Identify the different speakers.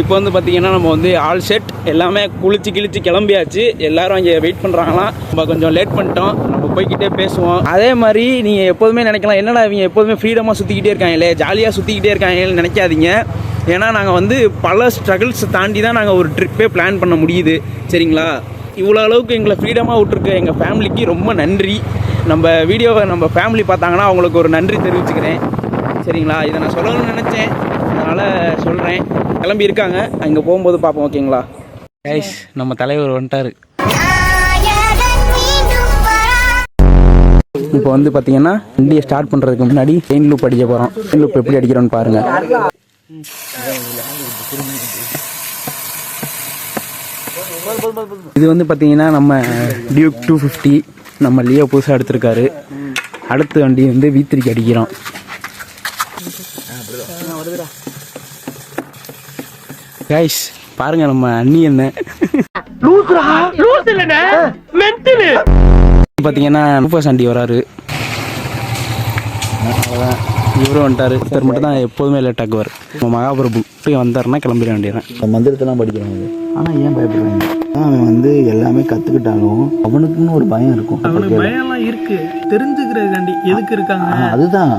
Speaker 1: இப்போ வந்து பார்த்தீங்கன்னா நம்ம வந்து ஆல் செட் எல்லாமே குளிச்சு கிளம்பியாச்சு. எல்லாரும் அங்கே வெயிட் பண்ணுறாங்களாம். நம்ம கொஞ்சம் லேட் பண்ணிட்டோம். நம்ம போய்கிட்டே பேசுவோம். அதே மாதிரி நீங்கள் எப்போதுமே நினைக்கலாம், என்னடா இவங்க எப்போதுமே ஃப்ரீடமாக சுற்றிக்கிட்டே இருக்காங்களே, ஜாலியாக சுற்றிக்கிட்டே இருக்காங்கன்னு நினைக்காதீங்க. ஏன்னா நாங்கள் வந்து பல ஸ்ட்ரகிள்ஸ் தாண்டி தான் நாங்கள் ஒரு ட்ரிப்பே பிளான் பண்ண முடியுது. சரிங்களா? இவ்வளோ அளவுக்கு எங்களை ஃப்ரீடமாக விட்ருக்க எங்கள் ஃபேமிலிக்கு ரொம்ப நன்றி. நம்ம வீடியோவை நம்ம ஃபேமிலி பார்த்தாங்கன்னா அவங்களுக்கு ஒரு நன்றி தெரிவிச்சுக்கிறேன். சரிங்களா? இதை நான் சொல்லணும்னு நினச்சேன், அதனால் சொல்கிறேன். கிளம்பி இருக்காங்க, அங்கே போகும்போது பார்ப்போம். ஓகேங்களா கைஸ்? நம்ம தலைவர் வந்துட்டார். இப்போ வந்து பார்த்தீங்கன்னா வண்டியை ஸ்டார்ட் பண்ணுறதுக்கு முன்னாடி செயின் லூப் அடிக்க போகிறோம். செயின் லூப் எப்படி அடிக்கிறோன்னு பாருங்கள். இது வந்து பார்த்தீங்கன்னா நம்ம டியூக் 250 நம்ம லியோ புதுசாக எடுத்திருக்காரு. அடுத்த வண்டி வந்து V3 அடிக்கிறோம். கைஸ் பாருங்க நம்ம அண்ணி என்ன பார்த்தீங்கன்னா சண்டி வராரு. அவ்வளோதான், இவரும் வந்துட்டாரு. ஒருத்தர் மட்டும் தான் எப்போதுமே லேட் ஆகுவார். நம்ம மகாபிரபு வந்தாருன்னா கிளம்பிட வேண்டியதான்.
Speaker 2: மந்திரத்தெல்லாம் படிக்கிறாங்க. ஆனால் ஏன் பயப்படுறாங்க? அவன் வந்து எல்லாமே கற்றுக்கிட்டாலும் அவனுக்குன்னு ஒரு பயம் இருக்கும்.
Speaker 3: அவனுக்கு பயம்லாம் இருக்கு, தெரிஞ்சுக்கிறதுக்காண்டி எதுக்கு இருக்காங்க
Speaker 2: அதுதான்.